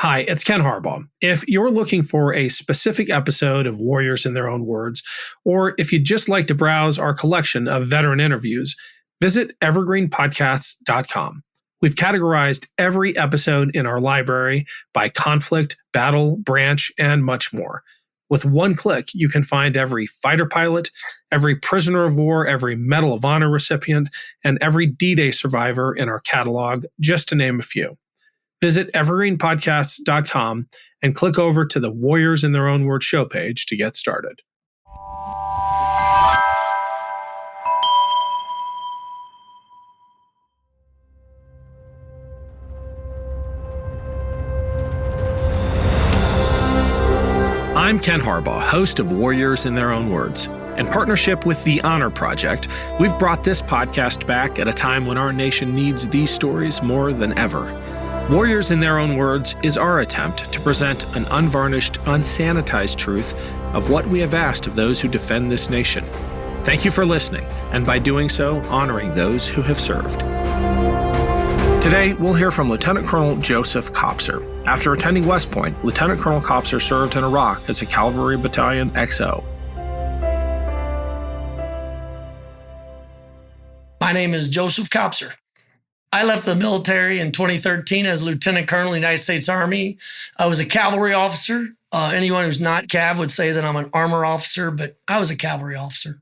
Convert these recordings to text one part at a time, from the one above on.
Hi, it's Ken Harbaugh. If you're looking for a specific episode of Warriors in Their Own Words, or if you'd just like to browse our collection of veteran interviews, visit evergreenpodcasts.com. We've categorized every episode in our library by conflict, battle, branch, and much more. With one click, you can find every fighter pilot, every prisoner of war, every Medal of Honor recipient, and every D-Day survivor in our catalog, just to name a few. Visit evergreenpodcasts.com and click over to the Warriors in Their Own Words show page to get started. I'm Ken Harbaugh, host of Warriors in Their Own Words. In partnership with the Honor Project, we've brought this podcast back at a time when our nation needs these stories more than ever. Warriors in Their Own Words is our attempt to present an unvarnished, unsanitized truth of what we have asked of those who defend this nation. Thank you for listening, and by doing so, honoring those who have served. Today, we'll hear from Lieutenant Colonel Joseph Kopser. After attending West Point, Lieutenant Colonel Kopser served in Iraq as a cavalry battalion XO. My name is Joseph Kopser. I left the military in 2013 as Lieutenant Colonel of the United States Army. I was a cavalry officer. Anyone who's not Cav would say that I'm an armor officer, but I was a cavalry officer.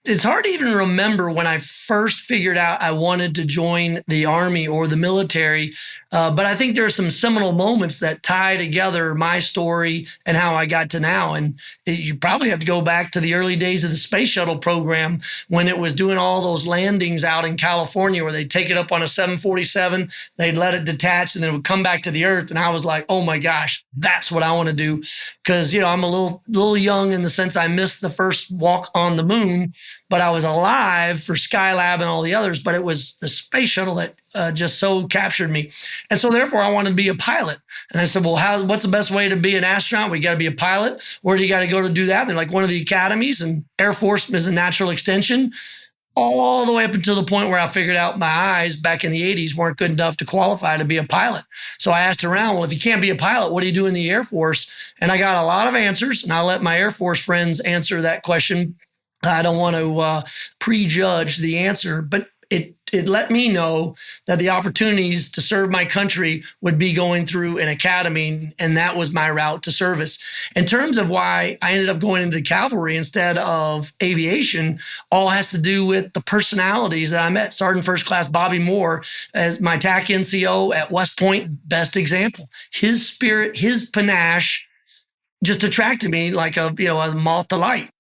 It's hard to even remember when I first figured out I wanted to join the Army or the military, but I think there are some seminal moments that tie together my story and how I got to now. And you probably have to go back to the early days of the space shuttle program when it was doing all those landings out in California where they'd take it up on a 747, they'd let it detach, and then it would come back to the Earth. And I was like, oh my gosh, that's what I want to do. Because, I'm a little young in the sense I missed the first walk on the moon, but I was alive for Skylab and all the others, but it was the space shuttle that just so captured me. And so therefore I wanted to be a pilot. And I said, well, what's the best way to be an astronaut? We got to be a pilot. Where do you got to go to do that? And they're like, one of the academies, and Air Force is a natural extension, all the way up until the point where I figured out my eyes back in the 80s weren't good enough to qualify to be a pilot. So I asked around, well, if you can't be a pilot, what do you do in the Air Force? And I got a lot of answers, and I'll let my Air Force friends answer that question. I don't want to prejudge the answer, but it let me know that the opportunities to serve my country would be going through an academy, and that was my route to service. In terms of why I ended up going into the cavalry instead of aviation, all has to do with the personalities that I met. Sergeant First Class Bobby Moore, as my TAC NCO at West Point, best example. His spirit, his panache just attracted me like a moth to light.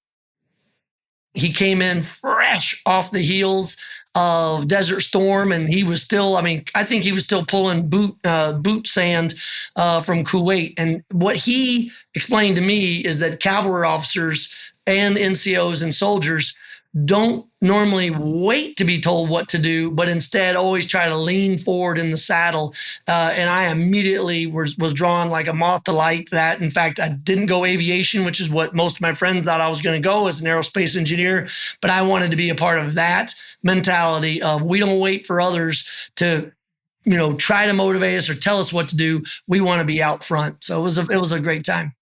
He came in fresh off the heels of Desert Storm, and he was still, I think he was still pulling boot sand from Kuwait. And what he explained to me is that cavalry officers and NCOs and soldiers don't normally wait to be told what to do, but instead always try to lean forward in the saddle. And I immediately was drawn like a moth to light that. In fact, I didn't go aviation, which is what most of my friends thought I was going to go as an aerospace engineer. But I wanted to be a part of that mentality of we don't wait for others to try to motivate us or tell us what to do. We want to be out front. So it was a great time.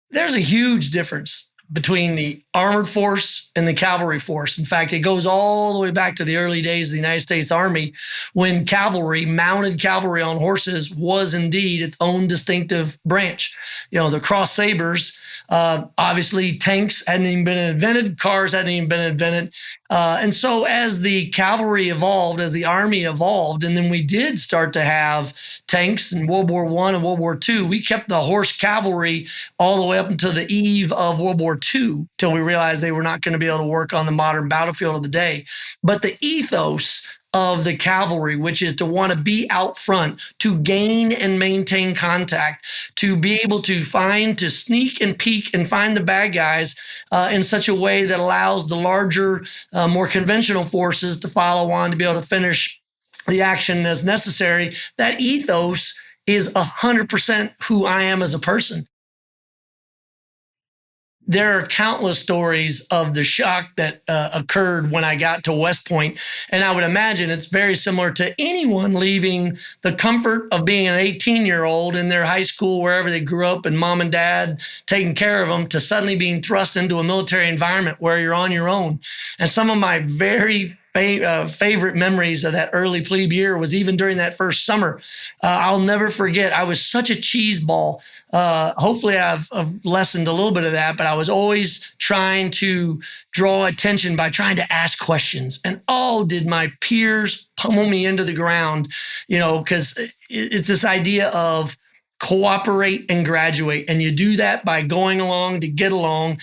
There's a huge difference between the armored force and the cavalry force. In fact, it goes all the way back to the early days of the United States Army when cavalry, mounted cavalry on horses, was indeed its own distinctive branch. The cross sabers, obviously tanks hadn't even been invented, cars hadn't even been invented. And so as the cavalry evolved, as the Army evolved, and then we did start to have tanks in World War I and World War II, we kept the horse cavalry all the way up until the eve of World War II, till we realized they were not going to be able to work on the modern battlefield of the day. But the ethos of the cavalry, which is to want to be out front, to gain and maintain contact, to be able to sneak and peek and find the bad guys in such a way that allows the larger, more conventional forces to follow on to be able to finish the action as necessary. That ethos is 100% who I am as a person. there are countless stories of the shock that occurred when I got to West Point. And I would imagine it's very similar to anyone leaving the comfort of being an 18-year-old in their high school, wherever they grew up, and mom and dad taking care of them, to suddenly being thrust into a military environment where you're on your own. And some of my very favorite memories of that early plebe year was even during that first summer. I'll never forget. I was such a cheese ball. Hopefully I've lessened a little bit of that, but I was always trying to draw attention by trying to ask questions. And did my peers pummel me into the ground, because it's this idea of cooperate and graduate. And you do that by going along to get along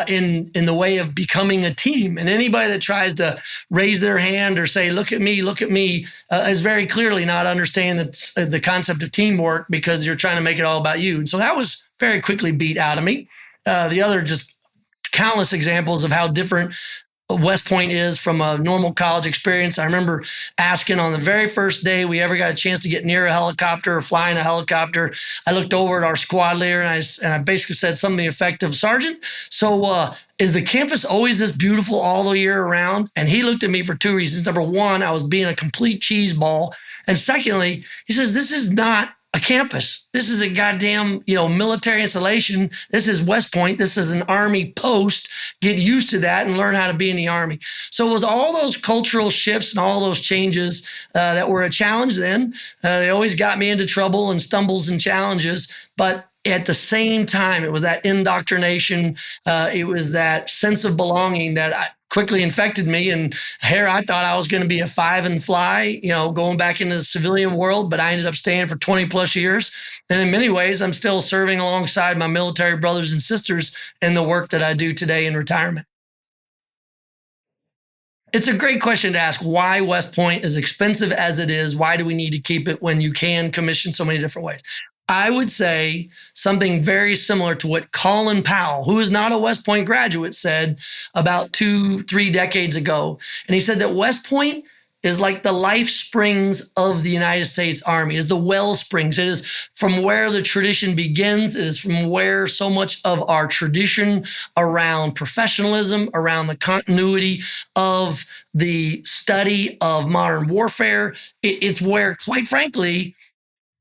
in the way of becoming a team. And anybody that tries to raise their hand or say, look at me, is very clearly not understanding the concept of teamwork, because you're trying to make it all about you. And so that was very quickly beat out of me. The other just countless examples of how different West Point is from a normal college experience. I remember asking on the very first day we ever got a chance to get near a helicopter or fly in a helicopter, I looked over at our squad leader and I basically said something effective, "Sergeant, so is the campus always this beautiful all the year around?" And he looked at me for two reasons. Number one, I was being a complete cheese ball. And secondly, he says, "This is not a campus. This is a goddamn, military installation. This is West Point. This is an Army post. Get used to that and learn how to be in the Army." So it was all those cultural shifts and all those changes that were a challenge then. They always got me into trouble and stumbles and challenges. But at the same time, it was that indoctrination. It was that sense of belonging that quickly infected me. And here I thought I was going to be a five and fly, going back into the civilian world, but I ended up staying for 20 plus years. And in many ways, I'm still serving alongside my military brothers and sisters in the work that I do today in retirement. It's a great question to ask why West Point is expensive as it is. Why do we need to keep it when you can commission so many different ways? I would say something very similar to what Colin Powell, who is not a West Point graduate, said about 2-3 decades ago. And he said that West Point is like the life springs of the United States Army, is the well springs. It is from where the tradition begins. It is from where so much of our tradition around professionalism, around the continuity of the study of modern warfare, it's where, quite frankly,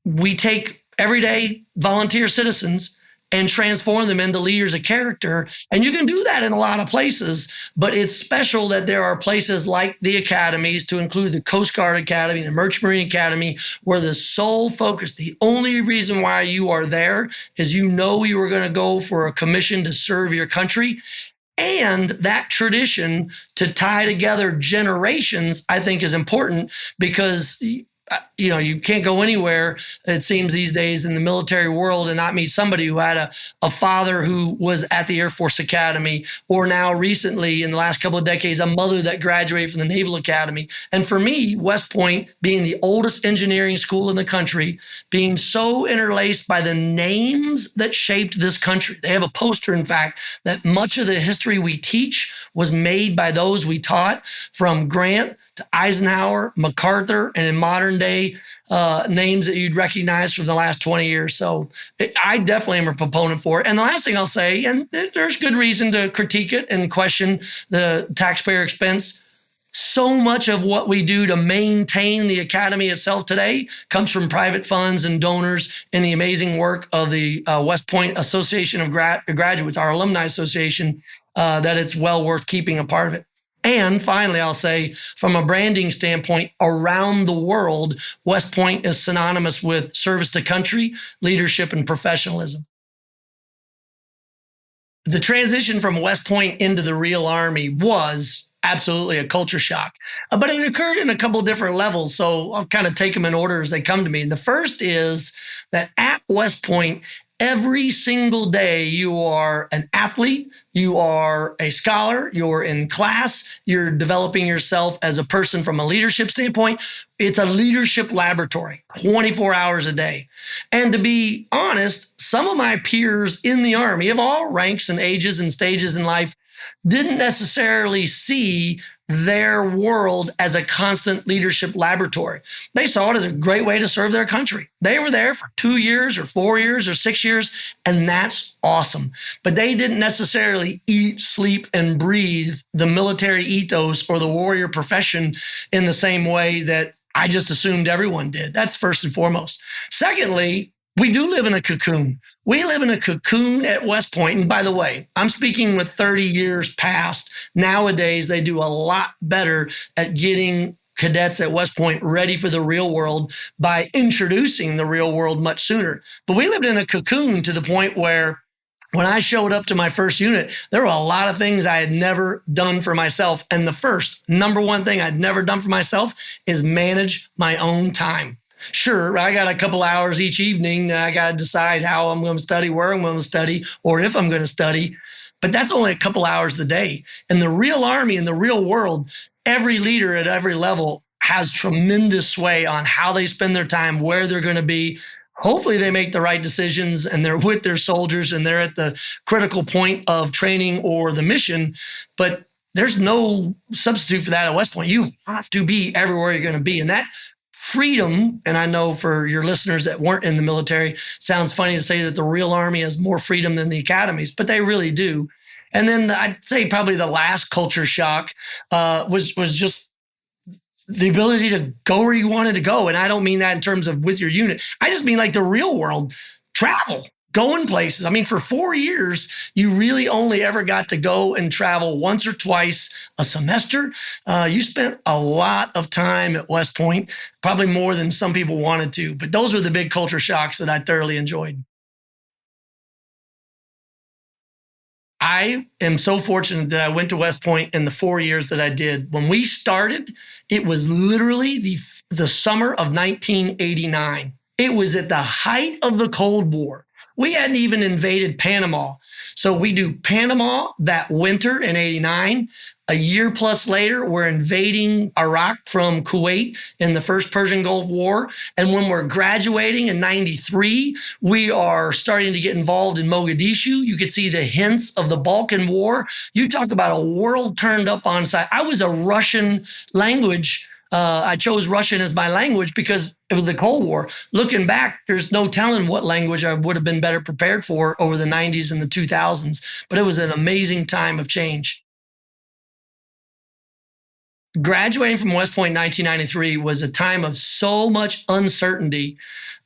we take everyday volunteer citizens and transform them into leaders of character. And you can do that in a lot of places, but it's special that there are places like the academies, to include the Coast Guard Academy, the Merchant Marine Academy, where the sole focus, the only reason why you are there is you were going to go for a commission to serve your country. And that tradition to tie together generations, I think, is important, because you can't go anywhere, it seems these days, in the military world and not meet somebody who had a father who was at the Air Force Academy, or now recently in the last couple of decades, a mother that graduated from the Naval Academy. And for me, West Point, being the oldest engineering school in the country, being so interlaced by the names that shaped this country. They have a poster, in fact, that much of the history we teach was made by those we taught, from Grant to Eisenhower, MacArthur, and in modern day names that you'd recognize from the last 20 years. So I definitely am a proponent for it. And the last thing I'll say, and there's good reason to critique it and question the taxpayer expense, so much of what we do to maintain the academy itself today comes from private funds and donors and the amazing work of the West Point Association of Graduates, our alumni association, that it's well worth keeping a part of it. And finally, I'll say, from a branding standpoint, around the world, West Point is synonymous with service to country, leadership, and professionalism. The transition from West Point into the real Army was absolutely a culture shock, but it occurred in a couple of different levels. So I'll kind of take them in order as they come to me. And the first is that at West Point, every single day, you are an athlete, you are a scholar, you're in class, you're developing yourself as a person from a leadership standpoint. It's a leadership laboratory, 24 hours a day. And to be honest, some of my peers in the Army of all ranks and ages and stages in life didn't necessarily see their world as a constant leadership laboratory. They saw it as a great way to serve their country. They were there for 2 years or 4 years or 6 years, and that's awesome. But they didn't necessarily eat, sleep, and breathe the military ethos or the warrior profession in the same way that I just assumed everyone did. That's first and foremost. Secondly, we do live in a cocoon. We live in a cocoon at West Point. And by the way, I'm speaking with 30 years past. Nowadays, they do a lot better at getting cadets at West Point ready for the real world by introducing the real world much sooner. But we lived in a cocoon to the point where when I showed up to my first unit, there were a lot of things I had never done for myself. And the first, number one thing I'd never done for myself is manage my own time. Sure, I got a couple hours each evening. I got to decide how I'm going to study, where I'm going to study, or if I'm going to study. But that's only a couple hours a day. In the real Army, in the real world, every leader at every level has tremendous sway on how they spend their time, where they're going to be. Hopefully they make the right decisions and they're with their soldiers and they're at the critical point of training or the mission. But there's no substitute for that at West Point. You have to be everywhere you're going to be. And that freedom, and I know for your listeners that weren't in the military, sounds funny to say that the real Army has more freedom than the academies, but they really do. And then I'd say probably the last culture shock was just the ability to go where you wanted to go. And I don't mean that in terms of with your unit. I just mean like the real world, travel, going places. I mean, for 4 years, you really only ever got to go and travel once or twice a semester. You spent a lot of time at West Point, probably more than some people wanted to. But those were the big culture shocks that I thoroughly enjoyed. I am so fortunate that I went to West Point in the 4 years that I did. When we started, it was literally the summer of 1989. It was at the height of the Cold War. We hadn't even invaded Panama. So we do Panama that winter in 89. A year plus later, we're invading Iraq from Kuwait in the first Persian Gulf War. And when we're graduating in 93, we are starting to get involved in Mogadishu. You could see the hints of the Balkan War. You talk about a world turned up on side. I was a Russian language. I chose Russian as my language because it was the Cold War. Looking back, there's no telling what language I would have been better prepared for over the 90s and the 2000s. But it was an amazing time of change. Graduating from West Point in 1993 was a time of so much uncertainty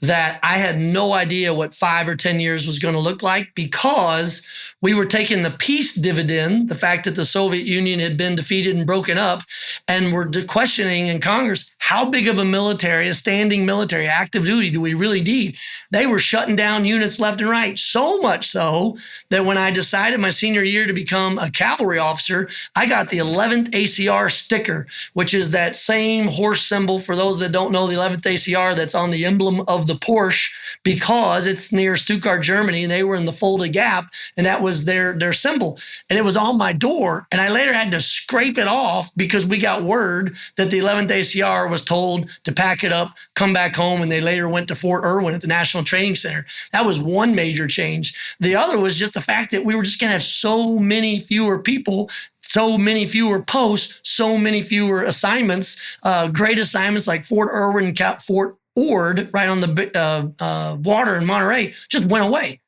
that I had no idea what 5 or 10 years was going to look like, because we were taking the peace dividend, the fact that the Soviet Union had been defeated and broken up, and we're questioning in Congress, how big of a military, a standing military, active duty do we really need? They were shutting down units left and right, so much so that when I decided my senior year to become a cavalry officer, I got the 11th ACR sticker, which is that same horse symbol, for those that don't know, the 11th ACR that's on the emblem of the Porsche, because it's near Stuttgart, Germany, and they were in the Fulda Gap, and that was their symbol. And it was on my door, and I later had to scrape it off because we got word that the 11th ACR was told to pack it up, come back home, and they later went to Fort Irwin at the National Training Center. That was one major change. The other was just the fact that we were just going to have so many fewer people, so many fewer posts, so many fewer assignments, great assignments like Fort Irwin, Fort Ord, right on the water in Monterey, just went away.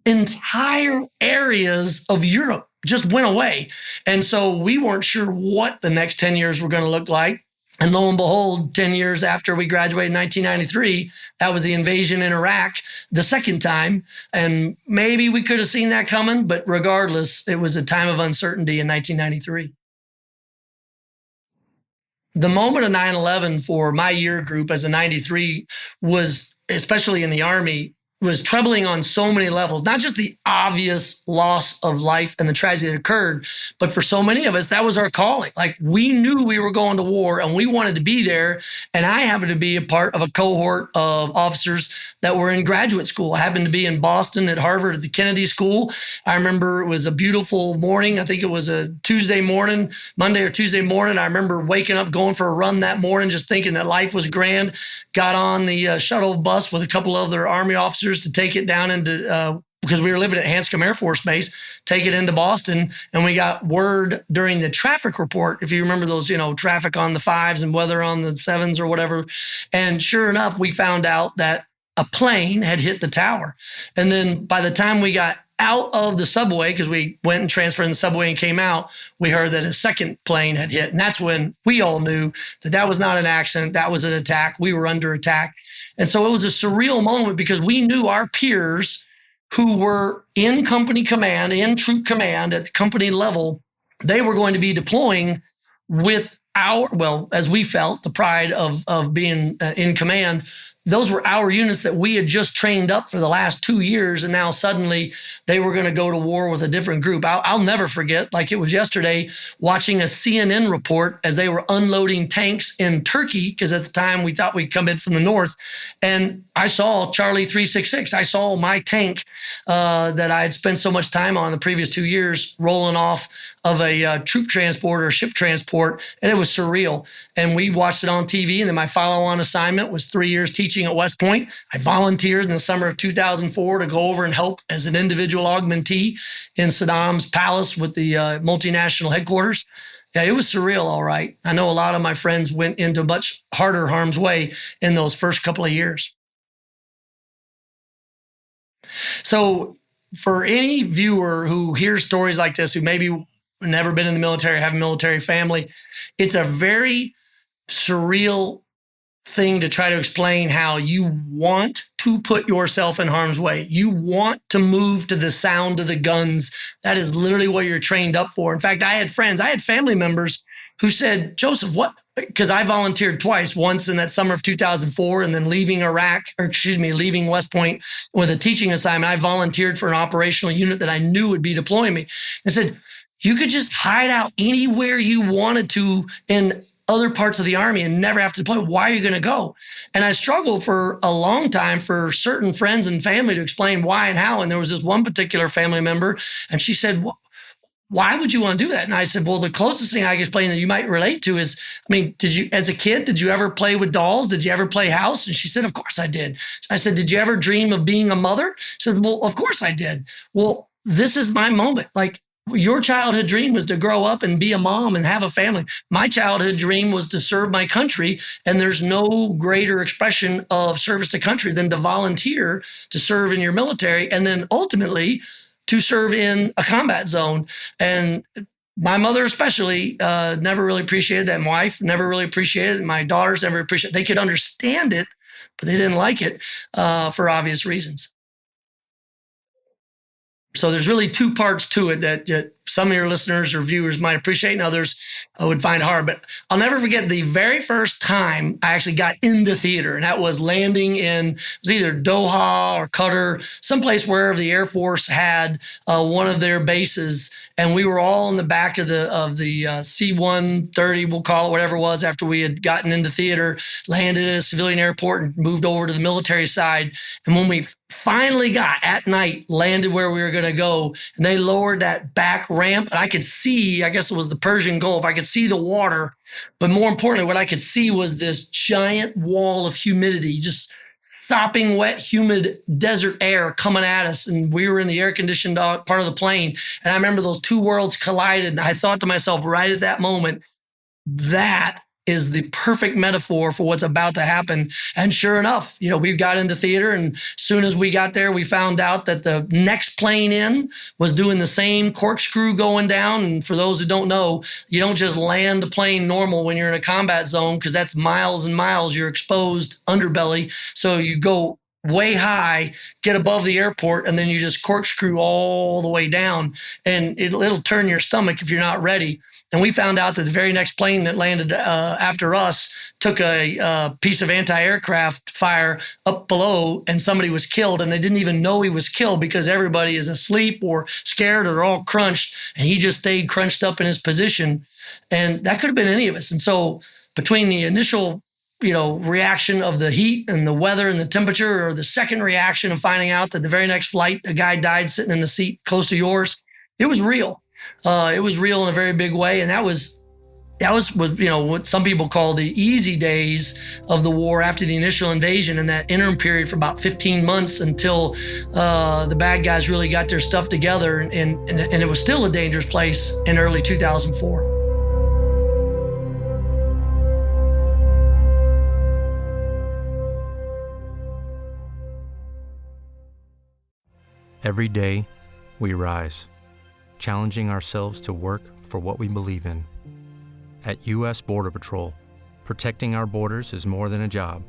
Entire areas of Europe just went away. And so we weren't sure what the next 10 years were going to look like. And lo and behold, 10 years after we graduated in 1993, that was the invasion in Iraq the second time. And maybe we could have seen that coming, but regardless, it was a time of uncertainty in 1993. The moment of 9/11 for my year group as a 93 was, especially in the Army, was troubling on so many levels, not just the obvious loss of life and the tragedy that occurred, but for so many of us, that was our calling. Like, we knew we were going to war and we wanted to be there. And I happened to be a part of a cohort of officers that were in graduate school. I happened to be in Boston at Harvard at the Kennedy School. I remember it was a beautiful morning. I think it was a Tuesday morning, Monday or Tuesday morning. I remember waking up, going for a run that morning, just thinking that life was grand. Got on the shuttle bus with a couple other Army officers to take it down into because we were living at Hanscom Air Force Base, take it into Boston. And we got word during the traffic report, if you remember those, traffic on the 5s and weather on the 7s or whatever. And sure enough, we found out that a plane had hit the tower. And then by the time we got out of the subway, because we went and transferred in the subway and came out, we heard that a second plane had hit. And that's when we all knew that that was not an accident. That was an attack. We were under attack. And so it was a surreal moment because we knew our peers who were in company command, in troop command at the company level, they were going to be deploying with as we felt, the pride of being in command. Those were our units that we had just trained up for the last 2 years. And now suddenly they were going to go to war with a different group. I'll never forget, like it was yesterday, watching a CNN report as they were unloading tanks in Turkey, because at the time we thought we'd come in from the north. And I saw Charlie 366. I saw my tank that I had spent so much time on the previous 2 years rolling off of a troop transport or ship transport. And it was surreal. And we watched it on TV. And then my follow-on assignment was 3 years teaching at West Point. I volunteered in the summer of 2004 to go over and help as an individual augmentee in Saddam's palace with the multinational headquarters. Yeah, it was surreal, all right. I know a lot of my friends went into much harder harm's way in those first couple of years. So for any viewer who hears stories like this, who maybe never been in the military, have a military family, it's a very surreal thing to try to explain how you want to put yourself in harm's way. You want to move to the sound of the guns. That is literally what you're trained up for. In fact, I had family members who said, Joseph, what? Because I volunteered twice, once in that summer of 2004 and then leaving West Point with a teaching assignment. I volunteered for an operational unit that I knew would be deploying me. I said, you could just hide out anywhere you wanted to in other parts of the Army and never have to deploy. Why are you going to go? And I struggled for a long time for certain friends and family to explain why and how. And there was this one particular family member, and she said, why would you want to do that? And I said, well, the closest thing I can explain that you might relate to is, as a kid, did you ever play with dolls? Did you ever play house? And she said, of course I did. I said, did you ever dream of being a mother? She said, well, of course I did. Well, this is my moment. Like, your childhood dream was to grow up and be a mom and have a family. My childhood dream was to serve my country. And there's no greater expression of service to country than to volunteer to serve in your military and then ultimately to serve in a combat zone. And my mother especially never really appreciated that. My wife never really appreciated it. My daughters never appreciated it. They could understand it, but they didn't like it for obvious reasons. So there's really two parts to it that some of your listeners or viewers might appreciate and others would find hard. But I'll never forget the very first time I actually got into theater, and that was landing in, it was either Doha or Qatar, someplace wherever the Air Force had one of their bases. And we were all in the back of the C-130, we'll call it, whatever it was, after we had gotten into theater, landed at a civilian airport and moved over to the military side. And when we finally got at night, landed where we were going to go, and they lowered that back ramp, and I could see, I guess it was the Persian Gulf, I could see the water, but more importantly, what I could see was this giant wall of humidity, just sopping wet, humid desert air coming at us. And we were in the air-conditioned part of the plane. And I remember those two worlds collided. And I thought to myself right at that moment, that is the perfect metaphor for what's about to happen. And sure enough, we got into theater, and as soon as we got there, we found out that the next plane in was doing the same corkscrew going down. And for those who don't know, you don't just land a plane normal when you're in a combat zone, because that's miles and miles, you're exposed underbelly. So you go way high, get above the airport, and then you just corkscrew all the way down, and it'll turn your stomach if you're not ready. And we found out that the very next plane that landed after us took a piece of anti-aircraft fire up below, and somebody was killed. And they didn't even know he was killed because everybody is asleep or scared, or they're all crunched. And he just stayed crunched up in his position. And that could have been any of us. And so between the initial reaction of the heat and the weather and the temperature, or the second reaction of finding out that the very next flight, a guy died sitting in the seat close to yours, it was real. It was real in a very big way. And that was that was what some people call the easy days of the war after the initial invasion, and that interim period for about 15 months until the bad guys really got their stuff together, and it was still a dangerous place in early 2004. Every day, we rise, challenging ourselves to work for what we believe in. At U.S. Border Patrol, protecting our borders is more than a job.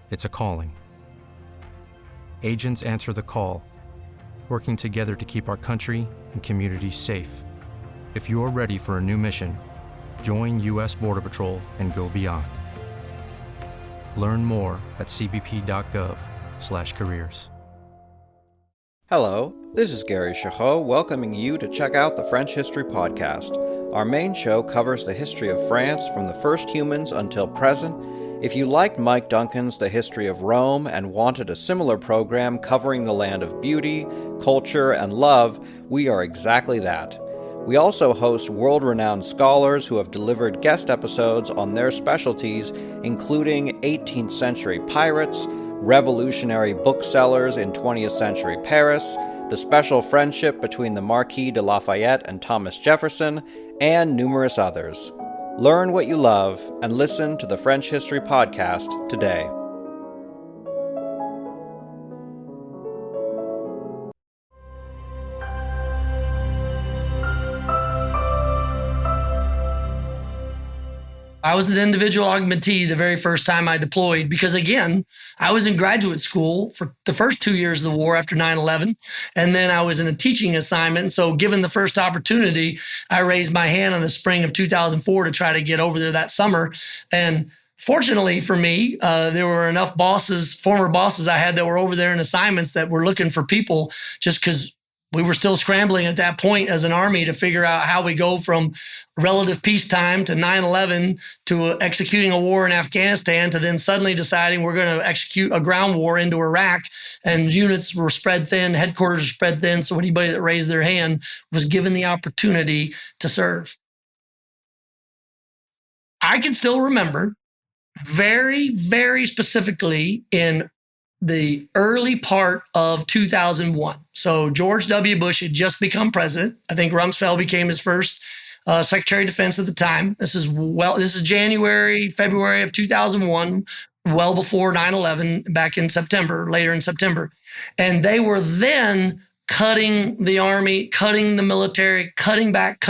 It's a calling. Agents answer the call, working together to keep our country and communities safe. If you're ready for a new mission, join U.S. Border Patrol and go beyond. Learn more at cbp.gov/careers. Hello, this is Gary Chahot welcoming you to check out the French History Podcast. Our main show covers the history of France from the first humans until present. If you liked Mike Duncan's The History of Rome and wanted a similar program covering the land of beauty, culture, and love, we are exactly that. We also host world-renowned scholars who have delivered guest episodes on their specialties, including 18th century pirates, revolutionary booksellers in 20th century Paris, the special friendship between the Marquis de Lafayette and Thomas Jefferson, and numerous others. Learn what you love and listen to the French History Podcast today. I was an individual augmentee the very first time I deployed because, again, I was in graduate school for the first 2 years of the war after 9/11, and then I was in a teaching assignment. So given the first opportunity, I raised my hand in the spring of 2004 to try to get over there that summer. And fortunately for me, there were enough former bosses I had that were over there in assignments that were looking for people just because we were still scrambling at that point as an Army to figure out how we go from relative peacetime to 9/11 to executing a war in Afghanistan to then suddenly deciding we're going to execute a ground war into Iraq. And units were spread thin, headquarters were spread thin. So anybody that raised their hand was given the opportunity to serve. I can still remember very, very specifically in the early part of 2001. So George W. Bush had just become president. I think Rumsfeld became his first Secretary of Defense at the time. This is January, February of 2001, well before 9/11, back in September, later in September. And they were then cutting the Army, cutting the military, cutting back.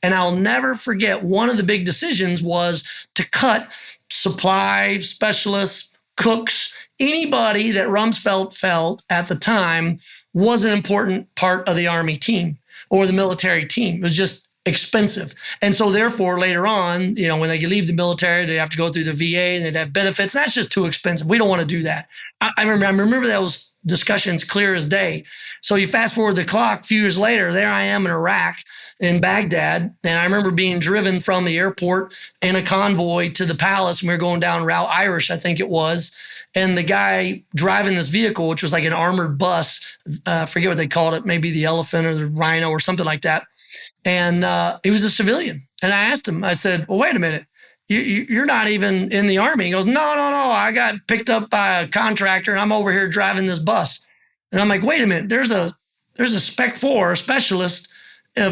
And I'll never forget, one of the big decisions was to cut supply specialists, cooks, anybody that Rumsfeld felt at the time was an important part of the Army team or the military team. It was just expensive. And so therefore, later on, when they leave the military, they have to go through the VA and they'd have benefits. That's just too expensive. We don't want to do that. I remember those discussions clear as day. So you fast forward the clock, a few years later, there I am in Iraq, in Baghdad. And I remember being driven from the airport in a convoy to the palace. And we were going down Route Irish, I think it was. And the guy driving this vehicle, which was like an armored bus, I forget what they called it, maybe the Elephant or the Rhino or something like that. And he was a civilian. And I asked him, I said, well, wait a minute. You're not even in the Army. He goes, no. I got picked up by a contractor and I'm over here driving this bus. And I'm like, wait a minute. There's a Spec 4, a specialist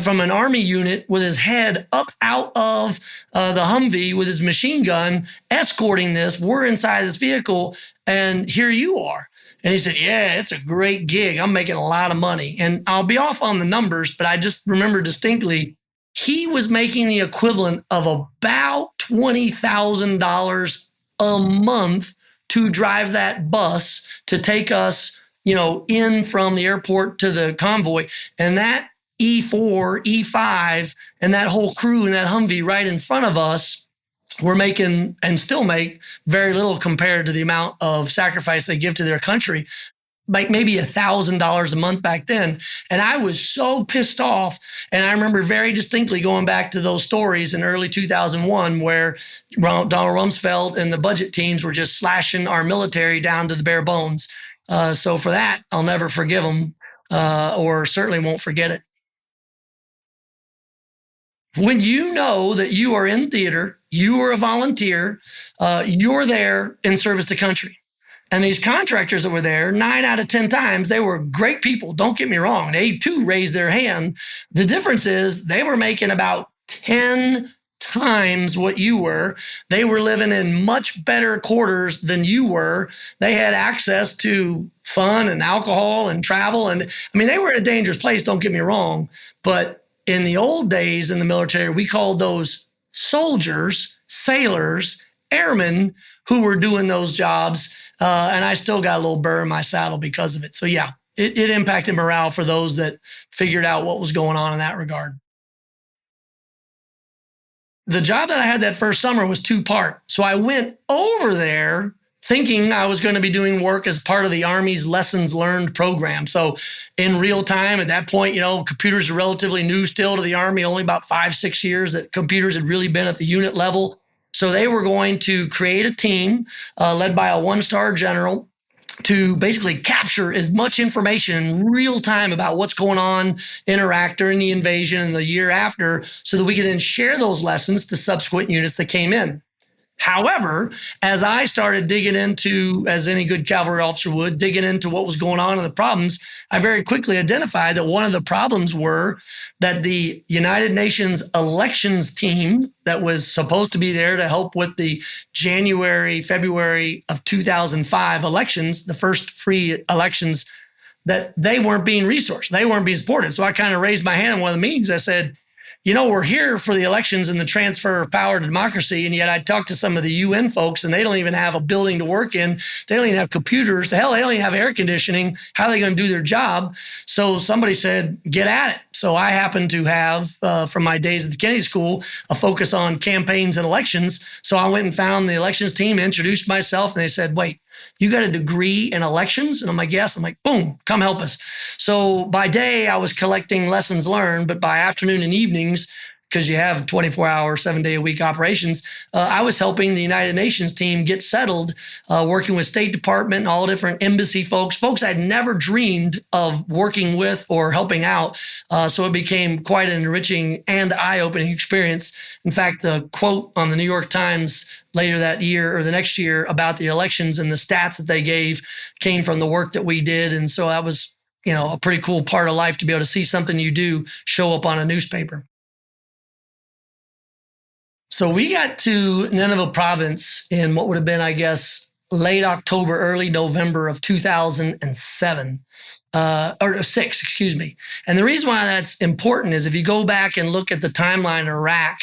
from an Army unit with his head up out of the Humvee with his machine gun escorting this. We're inside this vehicle and here you are. And he said, yeah, it's a great gig. I'm making a lot of money. And I'll be off on the numbers, but I just remember distinctly he was making the equivalent of about $20,000 a month to drive that bus to take us, in from the airport to the convoy. And that E4, E5, and that whole crew in that Humvee right in front of us were making and still make very little compared to the amount of sacrifice they give to their country. Like maybe $1,000 a month back then. And I was so pissed off. And I remember very distinctly going back to those stories in early 2001 where Donald Rumsfeld and the budget teams were just slashing our military down to the bare bones. So for that, I'll never forgive them or certainly won't forget it. When you know that you are in theater, you are a volunteer, you're there in service to country. And these contractors that were there, 9 out of 10 times, they were great people. Don't get me wrong. They too raised their hand. The difference is they were making about 10 times what you were. They were living in much better quarters than you were. They had access to fun and alcohol and travel. And I mean, they were in a dangerous place, don't get me wrong. But in the old days in the military, we called those soldiers, sailors, airmen who were doing those jobs. And I still got a little burr in my saddle because of it. So yeah, it impacted morale for those that figured out what was going on in that regard. The job that I had that first summer was 2-part. So I went over there thinking I was going to be doing work as part of the Army's lessons learned program. So in real time at that point, computers are relatively new still to the Army, only about 5-6 years that computers had really been at the unit level. So they were going to create a team led by a 1-star general to basically capture as much information in real time about what's going on in Iraq during the invasion and the year after, so that we could then share those lessons to subsequent units that came in. However, as I started digging into, as any good cavalry officer would, digging into what was going on and the problems, I very quickly identified that one of the problems were that the United Nations elections team that was supposed to be there to help with the January, February of 2005 elections, the first free elections, that they weren't being resourced. They weren't being supported. So I kind of raised my hand in one of the meetings. I said, we're here for the elections and the transfer of power to democracy. And yet I talked to some of the UN folks and they don't even have a building to work in. They don't even have computers. Hell, they don't even have air conditioning. How are they going to do their job? So somebody said, get at it. So I happen to have, from my days at the Kennedy School, a focus on campaigns and elections. So I went and found the elections team, introduced myself, and they said, wait, you got a degree in elections? And I'm like, yes. I'm like, boom, come help us. So by day, I was collecting lessons learned, but by afternoon and evenings, because you have 24-hour, 7-day-a-week operations, I was helping the United Nations team get settled, working with State Department and all different embassy folks I'd never dreamed of working with or helping out. So it became quite an enriching and eye-opening experience. In fact, the quote on the New York Times later that year or the next year about the elections and the stats that they gave came from the work that we did. And so that was, a pretty cool part of life to be able to see something you do show up on a newspaper. So we got to Nineveh province in what would have been, I guess, late October, early November of 2007. Or 6, excuse me. And the reason why that's important is if you go back and look at the timeline in Iraq,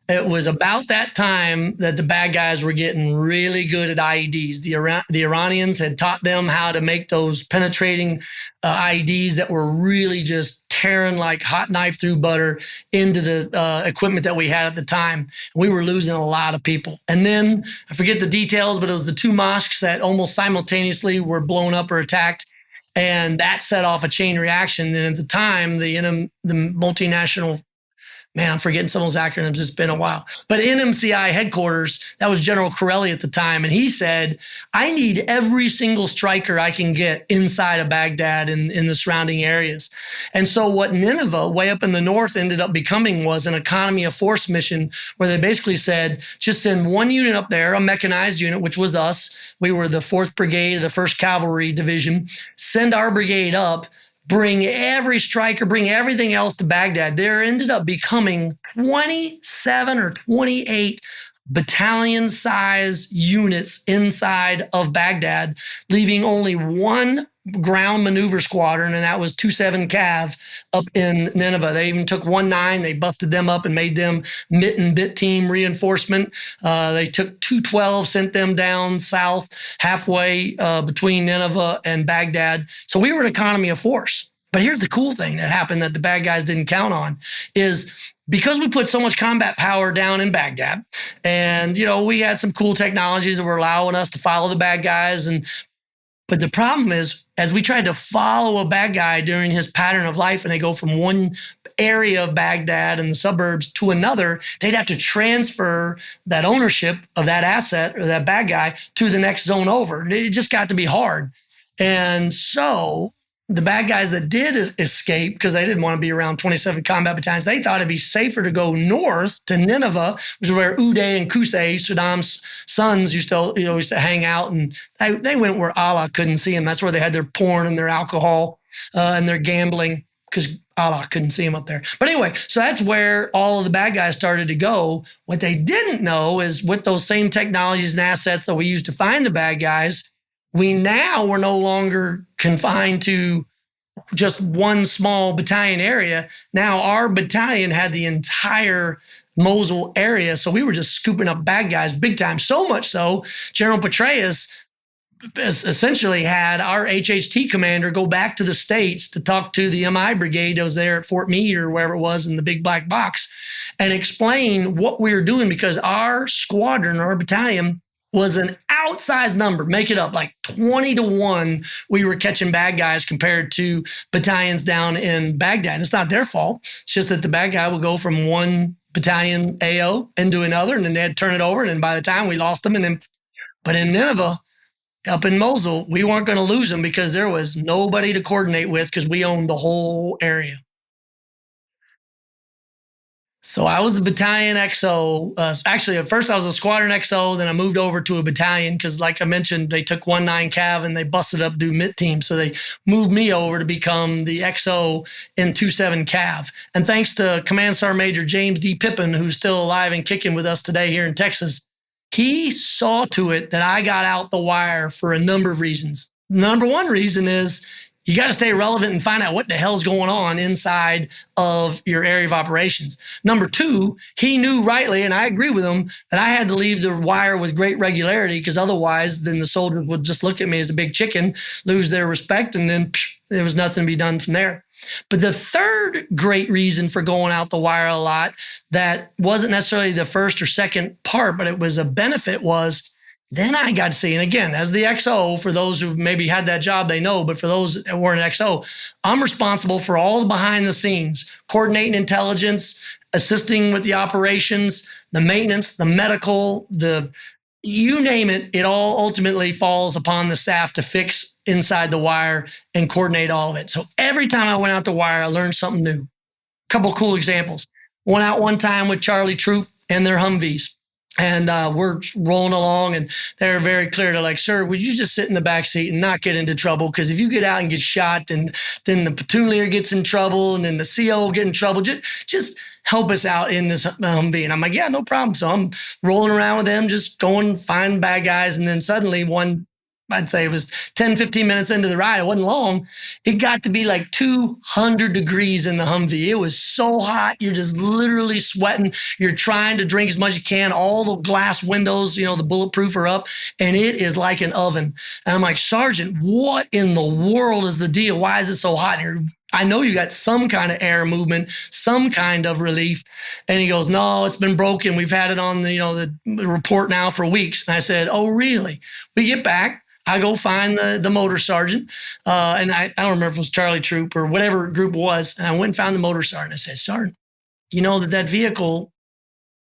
it was about that time that the bad guys were getting really good at IEDs. The Iranians had taught them how to make those penetrating IEDs that were really just tearing like hot knife through butter into the equipment that we had at the time. We were losing a lot of people. And then, I forget the details, but it was the 2 mosques that almost simultaneously were blown up or attacked. And that set off a chain reaction. And at the time, the multinational, man, I'm forgetting some of those acronyms. It's been a while. But NMCI headquarters, that was General Corelli at the time. And he said, I need every single striker I can get inside of Baghdad and in the surrounding areas. And so what Nineveh, way up in the north, ended up becoming was an economy of force mission where they basically said, just send one unit up there, a mechanized unit, which was us. We were the 4th Brigade, the 1st Cavalry Division. Send our brigade up. Bring every striker, bring everything else to Baghdad. There ended up becoming 27 or 28 battalion-size units inside of Baghdad, leaving only one ground maneuver squadron, and that was 27 Cav up in Nineveh. They even took 19, they busted them up and made them MIT and BIT team reinforcement. They took 212, sent them down south halfway between Nineveh and Baghdad. So we were an economy of force. But here's the cool thing that happened that the bad guys didn't count on is because we put so much combat power down in Baghdad, and we had some cool technologies that were allowing us to follow the bad guys. But the problem is, as we tried to follow a bad guy during his pattern of life, and they go from one area of Baghdad and the suburbs to another, they'd have to transfer that ownership of that asset or that bad guy to the next zone over. It just got to be hard. And so the bad guys that did escape, because they didn't want to be around 27 combat battalions, they thought it'd be safer to go north to Nineveh, which is where Uday and Qusay, Saddam's sons, used to hang out. And they went where Allah couldn't see them. That's where they had their porn and their alcohol and their gambling, because Allah couldn't see them up there. But anyway, so that's where all of the bad guys started to go. What they didn't know is with those same technologies and assets that we used to find the bad guys, we're no longer confined to just one small battalion area. Now our battalion had the entire Mosul area. So we were just scooping up bad guys big time. So much so, General Petraeus essentially had our HHT commander go back to the States to talk to the MI brigade that was there at Fort Meade or wherever it was in the big black box and explain what we were doing, because our squadron, our battalion, was an outsized number, make it up, like 20-1. We were catching bad guys compared to battalions down in Baghdad. It's not their fault. It's just that the bad guy would go from one battalion AO into another, and then they'd turn it over. And then by the time we lost them, but in Nineveh, up in Mosul, we weren't going to lose them because there was nobody to coordinate with because we owned the whole area. So I was a battalion XO. Actually, at first I was a squadron XO. Then I moved over to a battalion because, like I mentioned, they took 19 Cav and they busted up do MIT team. So they moved me over to become the XO in 27 Cav. And thanks to Command Sergeant Major James D. Pippin, who's still alive and kicking with us today here in Texas, he saw to it that I got out the wire for a number of reasons. Number one reason is you got to stay relevant and find out what the hell's going on inside of your area of operations. Number two, he knew rightly, and I agree with him, that I had to leave the wire with great regularity, because otherwise then the soldiers would just look at me as a big chicken, lose their respect, and then there was nothing to be done from there. But the third great reason for going out the wire a lot that wasn't necessarily the first or second part, but it was a benefit, was then I got to see, and again, as the XO, for those who maybe had that job, they know, but for those that weren't an XO, I'm responsible for all the behind the scenes, coordinating intelligence, assisting with the operations, the maintenance, the medical, you name it, it all ultimately falls upon the staff to fix inside the wire and coordinate all of it. So every time I went out the wire, I learned something new. A couple of cool examples. Went out one time with Charlie Troop and their Humvees. And we're rolling along, and they're very clear. They're like, "Sir, would you just sit in the back seat and not get into trouble? Because if you get out and get shot, then the platoon leader gets in trouble, and then the CO will get in trouble. Just help us out in this Humvee." And I'm like, "Yeah, no problem." So I'm rolling around with them, just going, find bad guys. And then suddenly I'd say it was 10, 15 minutes into the ride. It wasn't long. It got to be like 200 degrees in the Humvee. It was so hot. You're just literally sweating. You're trying to drink as much as you can. All the glass windows, the bulletproof are up, and it is like an oven. And I'm like, "Sergeant, what in the world is the deal? Why is it so hot here? I know you got some kind of air movement, some kind of relief." And he goes, "No, it's been broken. We've had it on the report now for weeks." And I said, "Oh, really?" We get back. I go find the motor sergeant, and I don't remember if it was Charlie Troop or whatever group it was, and I went and found the motor sergeant. I said, "Sergeant, you know that vehicle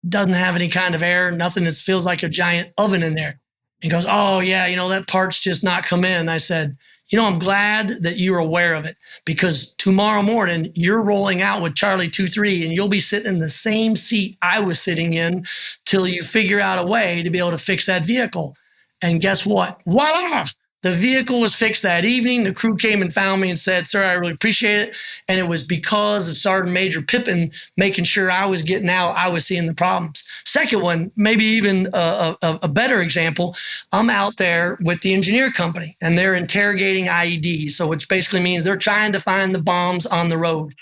doesn't have any kind of air, nothing. It feels like a giant oven in there." He goes, "Oh, yeah, that part's just not come in." And I said, "I'm glad that you're aware of it, because tomorrow morning you're rolling out with Charlie 2-3, and you'll be sitting in the same seat I was sitting in till you figure out a way to be able to fix that vehicle." And guess what? Voila! The vehicle was fixed that evening. The crew came and found me and said, "Sir, I really appreciate it." And it was because of Sergeant Major Pippin making sure I was getting out, I was seeing the problems. Second one, maybe even a better example, I'm out there with the engineer company, and they're interrogating IEDs, so which basically means they're trying to find the bombs on the road.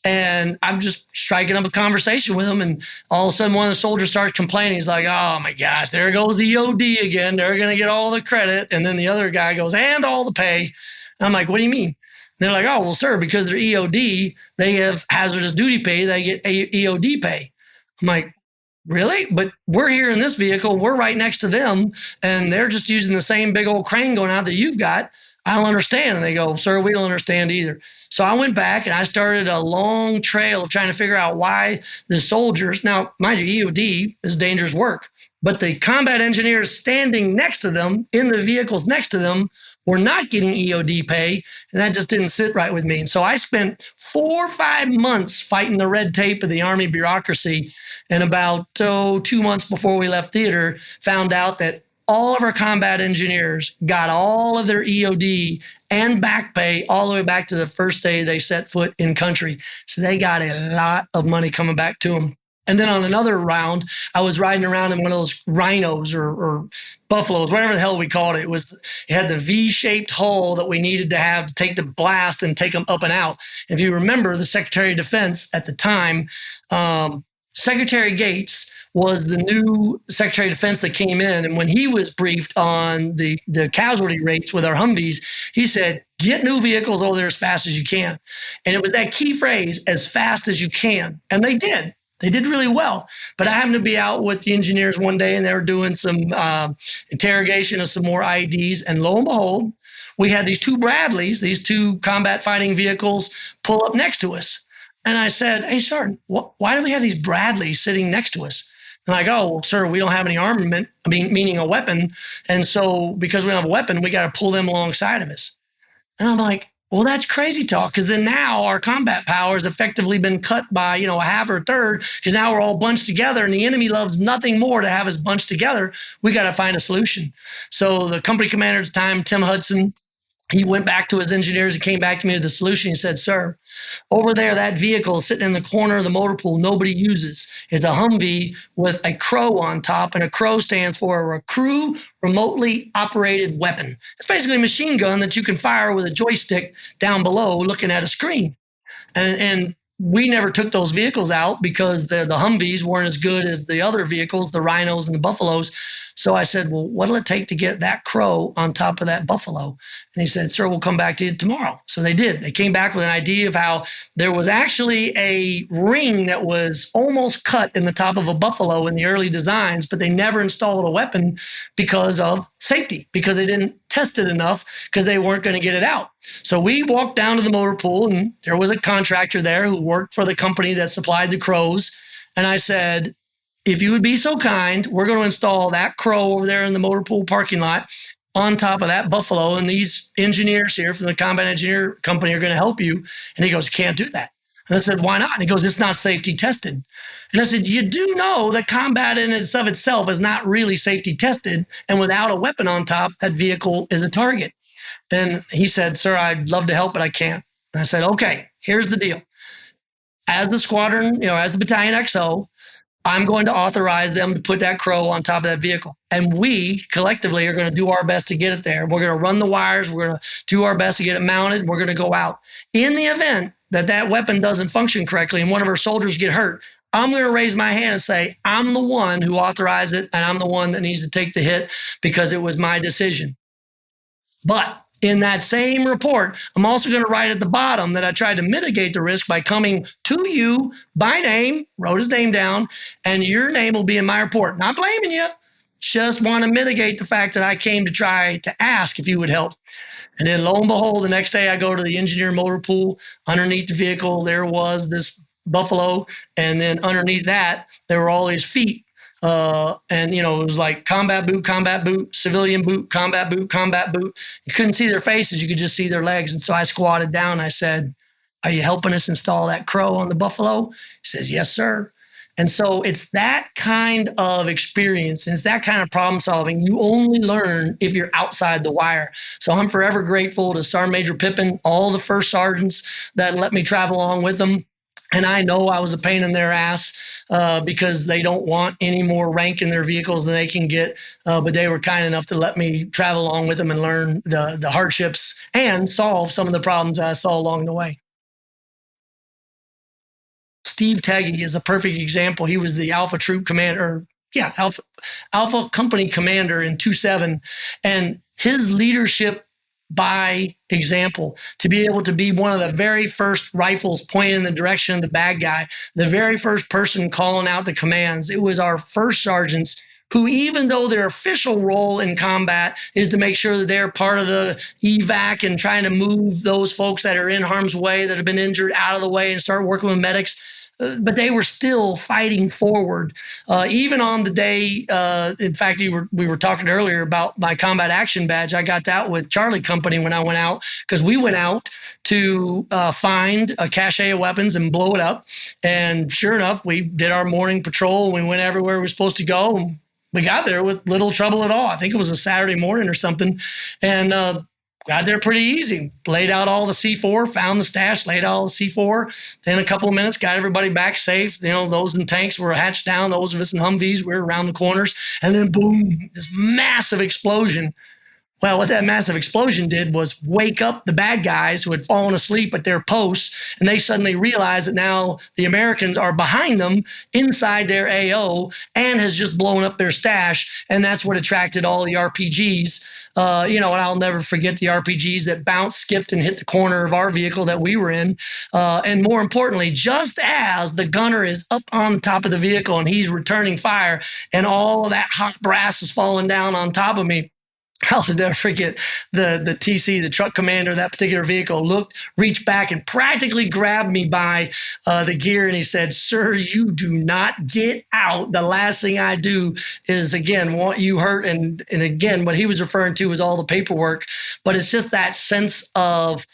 And I'm just striking up a conversation with him, and all of a sudden one of the soldiers starts complaining. He's like, "Oh my gosh, there goes the EOD again. They're going to get all the credit." And then the other guy goes, "And all the pay." And I'm like, "What do you mean?" And they're like, "Oh, well, sir, because they're EOD, they have hazardous duty pay. They get EOD pay." I'm like, "Really? But we're here in this vehicle. We're right next to them, and they're just using the same big old crane going out that you've got. I don't understand." And they go, "Sir, we don't understand either." So I went back and I started a long trail of trying to figure out why the soldiers, now mind you, EOD is dangerous work. But the combat engineers standing next to them, in the vehicles next to them, were not getting EOD pay, and that just didn't sit right with me. And so I spent 4 or 5 months fighting the red tape of the Army bureaucracy, and about 2 months before we left theater, found out that all of our combat engineers got all of their EOD and back pay all the way back to the first day they set foot in country. So they got a lot of money coming back to them. And then on another round, I was riding around in one of those rhinos or buffaloes, whatever the hell we called it. It had the V-shaped hull that we needed to have to take the blast and take them up and out. If you remember, the Secretary of Defense at the time, Secretary Gates was the new Secretary of Defense that came in. And when he was briefed on the casualty rates with our Humvees, he said, get new vehicles over there as fast as you can. And it was that key phrase, as fast as you can. And they did. They did really well. But I happened to be out with the engineers one day, and they were doing some interrogation of some more IEDs. And lo and behold, we had these 2 Bradleys, these 2 combat fighting vehicles, pull up next to us. And I said, hey, Sergeant, why do we have these Bradleys sitting next to us? And I go, well, sir, we don't have any armament, meaning a weapon. And so because we don't have a weapon, we got to pull them alongside of us. And I'm like, well, that's crazy talk, because then now our combat power has effectively been cut by, a half or a third, because now we're all bunched together, and the enemy loves nothing more to have us bunched together. We got to find a solution. So the company commander at the time, Tim Hudson, he went back to his engineers and came back to me with the solution. He said, sir, over there, that vehicle is sitting in the corner of the motor pool nobody uses. It's a Humvee with a crow on top, and a crow stands for a crew remotely operated weapon. It's basically a machine gun that you can fire with a joystick down below looking at a screen. And we never took those vehicles out because the Humvees weren't as good as the other vehicles, the rhinos and the buffaloes. So I said, well, what'll it take to get that crow on top of that buffalo? And he said, sir, we'll come back to you tomorrow. So they did. They came back with an idea of how there was actually a ring that was almost cut in the top of a buffalo in the early designs, but they never installed a weapon because of safety, because they didn't test it enough, because they weren't going to get it out. So we walked down to the motor pool, and there was a contractor there who worked for the company that supplied the crows. And I said, if you would be so kind, we're going to install that crow over there in the motor pool parking lot on top of that buffalo. And these engineers here from the Combat Engineer Company are going to help you. And he goes, can't do that. And I said, why not? And he goes, it's not safety tested. And I said, you do know that combat in and of itself is not really safety tested. And without a weapon on top, that vehicle is a target. And he said, sir, I'd love to help, but I can't. And I said, okay, here's the deal. As the squadron, as the Battalion XO, I'm going to authorize them to put that crow on top of that vehicle. And we collectively are going to do our best to get it there. We're going to run the wires. We're going to do our best to get it mounted. We're going to go out. In the event that that weapon doesn't function correctly and one of our soldiers get hurt, I'm going to raise my hand and say, I'm the one who authorized it, and I'm the one that needs to take the hit because it was my decision. But in that same report, I'm also going to write at the bottom that I tried to mitigate the risk by coming to you by name, wrote his name down, and your name will be in my report. Not blaming you, just want to mitigate the fact that I came to try to ask if you would help. And then lo and behold, the next day I go to the engineer motor pool. Underneath the vehicle, there was this buffalo. And then underneath that, there were all his feet. And, it was like combat boot, civilian boot, combat boot, combat boot. You couldn't see their faces. You could just see their legs. And so I squatted down. I said, are you helping us install that crow on the buffalo? He says, yes, sir. And so it's that kind of experience, and it's that kind of problem solving you only learn if you're outside the wire. So I'm forever grateful to Sergeant Major Pippin, all the first sergeants that let me travel along with them. And I know I was a pain in their ass because they don't want any more rank in their vehicles than they can get. But they were kind enough to let me travel along with them and learn the hardships and solve some of the problems that I saw along the way. Steve Teggy is a perfect example. He was the Alpha Troop Commander, Alpha Company Commander in 2-7. And his leadership by example, to be able to be one of the very first rifles pointing in the direction of the bad guy, the very first person calling out the commands. It was our first sergeants who, even though their official role in combat is to make sure that they're part of the evac and trying to move those folks that are in harm's way, that have been injured, out of the way and start working with medics, but they were still fighting forward. Even on the day, in fact, we were talking earlier about my combat action badge. I got that with Charlie Company when I went out, because we went out to find a cache of weapons and blow it up. And sure enough, we did our morning patrol. We went everywhere we were supposed to go. And we got there with little trouble at all. I think it was a Saturday morning or something. And got there pretty easy. Laid out all the C4, found the stash, laid out all the C4. Then a couple of minutes, got everybody back safe. Those in tanks were hatched down. Those of us in Humvees, we were around the corners. And then boom, this massive explosion. Well, what that massive explosion did was wake up the bad guys who had fallen asleep at their posts, and they suddenly realized that now the Americans are behind them inside their AO and has just blown up their stash, and that's what attracted all the RPGs. And I'll never forget the RPGs that bounced, skipped, and hit the corner of our vehicle that we were in. And more importantly, just as the gunner is up on top of the vehicle and he's returning fire, and all of that hot brass is falling down on top of me, I'll never forget the TC, the truck commander of that particular vehicle, reached back and practically grabbed me by the gear. And he said, "Sir, you do not get out. The last thing I do is, again, want you hurt." And again, what he was referring to was all the paperwork. But it's just that sense of,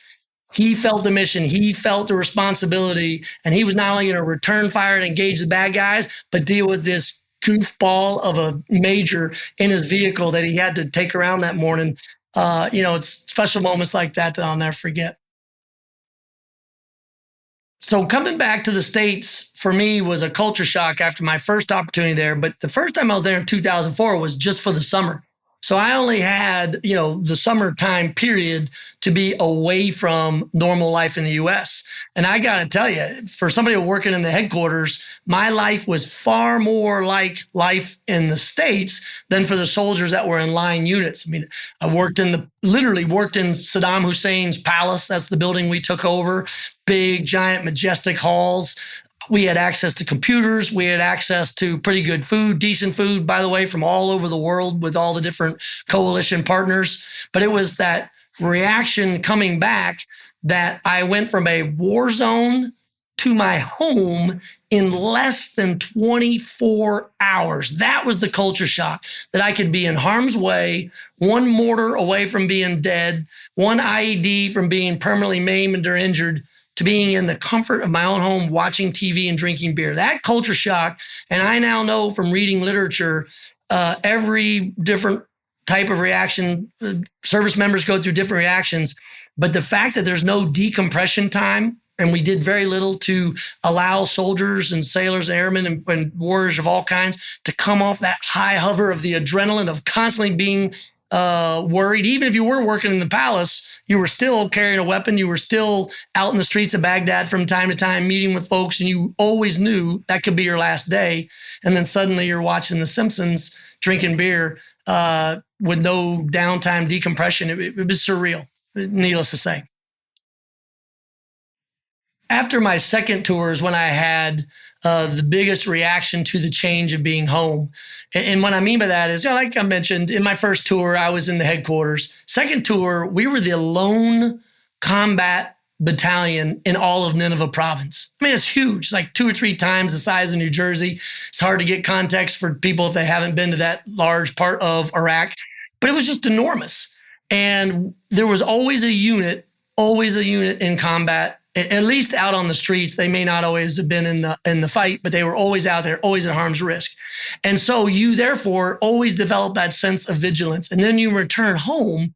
he felt the mission, he felt the responsibility, and he was not only going to return fire and engage the bad guys, but deal with this goofball of a major in his vehicle that he had to take around that morning. It's special moments like that I'll never forget. So coming back to the States for me was a culture shock after my first opportunity there. But the first time I was there in 2004 was just for the summer. So I only had, the summertime period to be away from normal life in the U.S. And I got to tell you, for somebody working in the headquarters, my life was far more like life in the States than for the soldiers that were in line units. I mean, I literally worked in Saddam Hussein's palace. That's the building we took over. Big, giant, majestic halls. We had access to computers. We had access to pretty good food, decent food, by the way, from all over the world with all the different coalition partners. But it was that reaction coming back that I went from a war zone to my home in less than 24 hours. That was the culture shock, that I could be in harm's way, one mortar away from being dead, one IED from being permanently maimed or injured, to being in the comfort of my own home, watching TV and drinking beer. That culture shock, and I now know from reading literature, every different type of reaction, service members go through different reactions, but the fact that there's no decompression time, and we did very little to allow soldiers and sailors, airmen, and warriors of all kinds to come off that high hover of the adrenaline of constantly being worried. Even if you were working in the palace, you were still carrying a weapon. You were still out in the streets of Baghdad from time to time, meeting with folks, and you always knew that could be your last day. And then suddenly you're watching The Simpsons, drinking beer with no downtime, decompression. It was surreal, needless to say. After my second tour is when I had the biggest reaction to the change of being home. And what I mean by that is, like I mentioned, in my first tour, I was in the headquarters. Second tour, we were the lone combat battalion in all of Nineveh province. I mean, it's huge. It's like 2 or 3 times the size of New Jersey. It's hard to get context for people if they haven't been to that large part of Iraq, but it was just enormous. And there was always a unit in combat, at least out on the streets. They may not always have been in the fight, but they were always out there, always at harm's risk. And so you therefore always develop that sense of vigilance. And then you return home.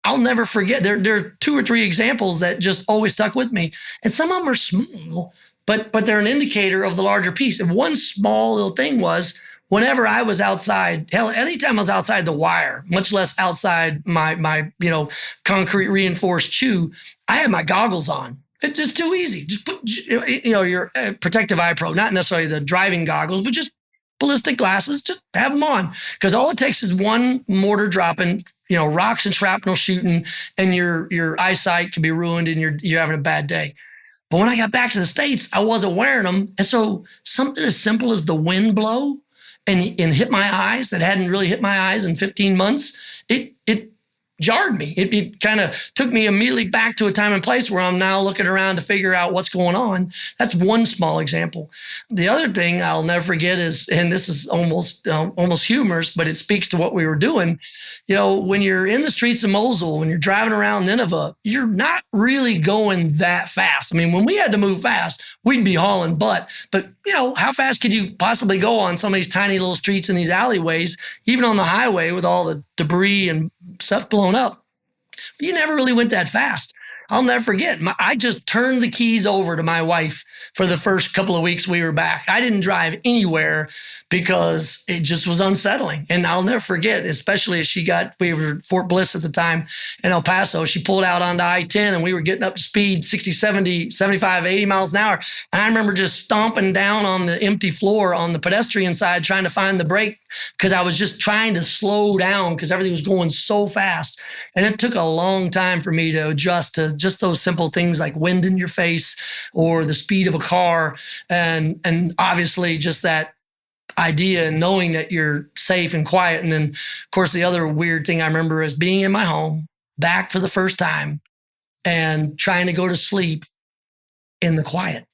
I'll never forget. There are 2 or 3 examples that just always stuck with me. And some of them are small, but they're an indicator of the larger piece. And one small little thing was, whenever I was outside, hell, anytime I was outside the wire, much less outside my concrete reinforced chew, I had my goggles on. It's just too easy. Just put, your protective eye pro, not necessarily the driving goggles, but just ballistic glasses, just have them on. Because all it takes is one mortar dropping, rocks and shrapnel shooting, and your eyesight can be ruined and you're having a bad day. But when I got back to the States, I wasn't wearing them. And so something as simple as the wind blow and hit my eyes, that hadn't really hit my eyes in 15 months, it jarred me. It kind of took me immediately back to a time and place where I'm now looking around to figure out what's going on. That's one small example. The other thing I'll never forget is, and this is almost humorous, but it speaks to what we were doing. When you're in the streets of Mosul, when you're driving around Nineveh, you're not really going that fast. I mean, when we had to move fast, we'd be hauling butt. But, how fast could you possibly go on some of these tiny little streets and these alleyways, even on the highway with all the debris and stuff blown up? You never really went that fast. I'll never forget. I just turned the keys over to my wife for the first couple of weeks we were back. I didn't drive anywhere because it just was unsettling. And I'll never forget, especially as we were at Fort Bliss at the time in El Paso, she pulled out onto I-10 and we were getting up to speed 60, 70, 75, 80 miles an hour. And I remember just stomping down on the empty floor on the pedestrian side trying to find the brake because I was just trying to slow down because everything was going so fast. And it took a long time for me to adjust to just those simple things like wind in your face or the speed of a car. And obviously just that idea and knowing that you're safe and quiet. And then, of course, the other weird thing I remember is being in my home back for the first time and trying to go to sleep in the quiet.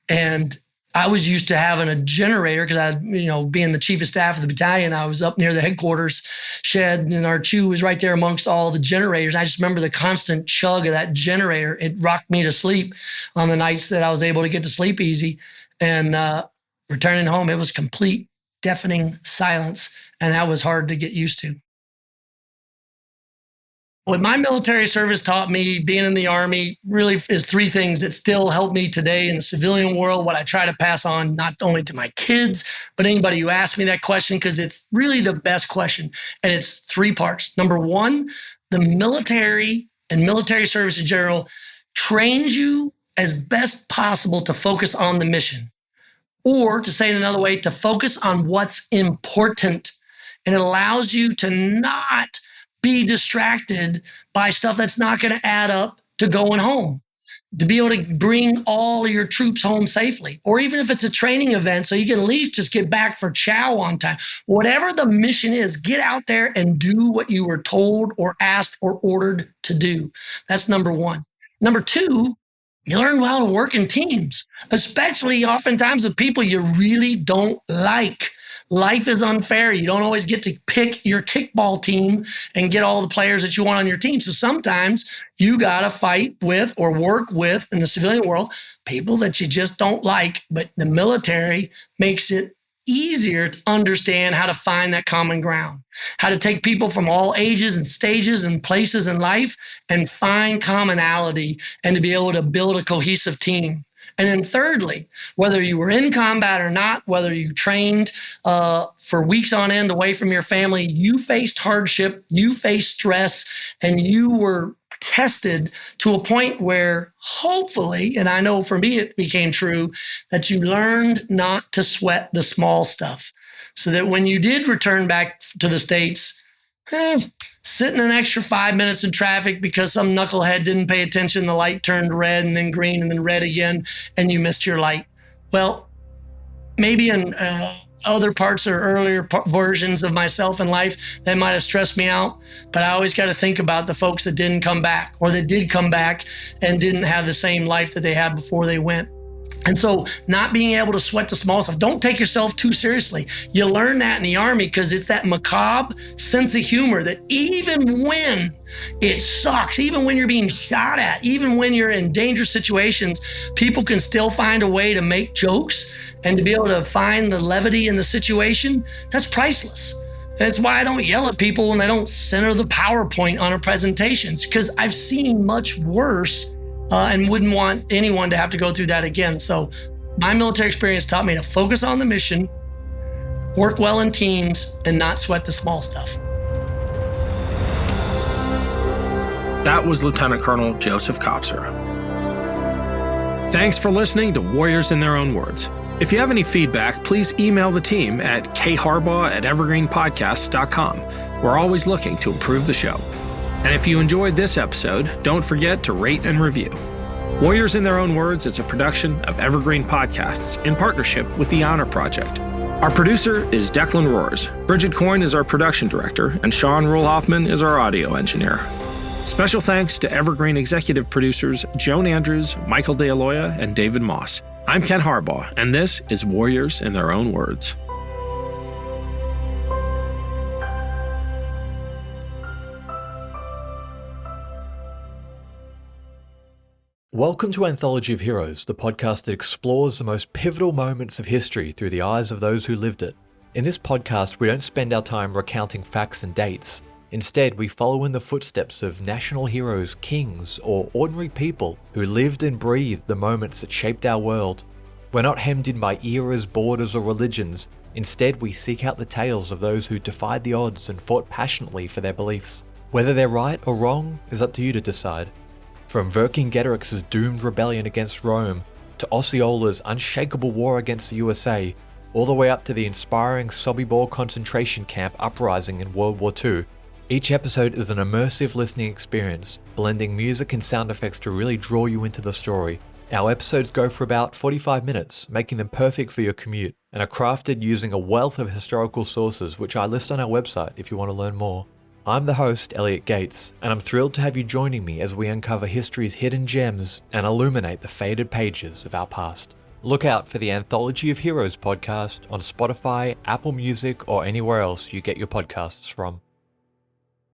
And I was used to having a generator because being the chief of staff of the battalion, I was up near the headquarters shed and our chew was right there amongst all the generators. I just remember the constant chug of that generator. It rocked me to sleep on the nights that I was able to get to sleep easy. And returning home, it was complete deafening silence. And that was hard to get used to. What my military service taught me, being in the Army, really is three things that still help me today in the civilian world, what I try to pass on not only to my kids, but anybody who asks me that question, because it's really the best question. And it's three parts. Number one, the military and military service in general trains you as best possible to focus on the mission. Or to say it another way, to focus on what's important. And it allows you to not be distracted by stuff that's not going to add up to going home, to be able to bring all of your troops home safely, or even if it's a training event, so you can at least just get back for chow on time. Whatever the mission is, get out there and do what you were told or asked or ordered to do. That's number one. Number two, you learn how to work in teams, especially oftentimes with people you really don't like. Life is unfair. You don't always get to pick your kickball team and get all the players that you want on your team. So sometimes you got to fight with or work with, in the civilian world, people that you just don't like. But the military makes it easier to understand how to find that common ground, how to take people from all ages and stages and places in life and find commonality and to be able to build a cohesive team. And then thirdly, whether you were in combat or not, whether you trained for weeks on end away from your family, you faced hardship, you faced stress, and you were tested to a point where hopefully, and I know for me it became true, that you learned not to sweat the small stuff. So that when you did return back to the States, sitting an extra 5 minutes in traffic because some knucklehead didn't pay attention, the light turned red and then green and then red again, and you missed your light. Well, maybe in other parts or earlier versions of myself in life, that might have stressed me out, but I always got to think about the folks that didn't come back or that did come back and didn't have the same life that they had before they went. And so not being able to sweat the small stuff, don't take yourself too seriously. You learn that in the Army because it's that macabre sense of humor that even when it sucks, even when you're being shot at, even when you're in dangerous situations, people can still find a way to make jokes and to be able to find the levity in the situation. That's priceless. And it's why I don't yell at people when they don't center the PowerPoint on a presentation, because I've seen much worse and wouldn't want anyone to have to go through that again. So my military experience taught me to focus on the mission, work well in teams, and not sweat the small stuff. That was Lieutenant Colonel Joseph Kopser. Thanks for listening to Warriors in Their Own Words. If you have any feedback, please email the team at kharbaugh@evergreenpodcasts.com. We're always looking to improve the show. And if you enjoyed this episode, don't forget to rate and review. Warriors in Their Own Words is a production of Evergreen Podcasts in partnership with the Honor Project. Our producer is Declan Roars. Bridget Coyne is our production director, and Sean Rule-Hoffman is our audio engineer. Special thanks to Evergreen executive producers Joan Andrews, Michael DeAloia, and David Moss. I'm Ken Harbaugh, and this is Warriors in Their Own Words. Welcome to Anthology of Heroes, the podcast that explores the most pivotal moments of history through the eyes of those who lived it. In this podcast, we don't spend our time recounting facts and dates. Instead, we follow in the footsteps of national heroes, kings, or ordinary people who lived and breathed the moments that shaped our world. We're not hemmed in by eras, borders, or religions. Instead, we seek out the tales of those who defied the odds and fought passionately for their beliefs. Whether they're right or wrong is up to you to decide. From Vercingetorix's doomed rebellion against Rome, to Osceola's unshakable war against the USA, all the way up to the inspiring Sobibor concentration camp uprising in World War II, each episode is an immersive listening experience, blending music and sound effects to really draw you into the story. Our episodes go for about 45 minutes, making them perfect for your commute, and are crafted using a wealth of historical sources, which I list on our website if you want to learn more. I'm the host, Elliot Gates, and I'm thrilled to have you joining me as we uncover history's hidden gems and illuminate the faded pages of our past. Look out for the Anthology of Heroes podcast on Spotify, Apple Music, or anywhere else you get your podcasts from.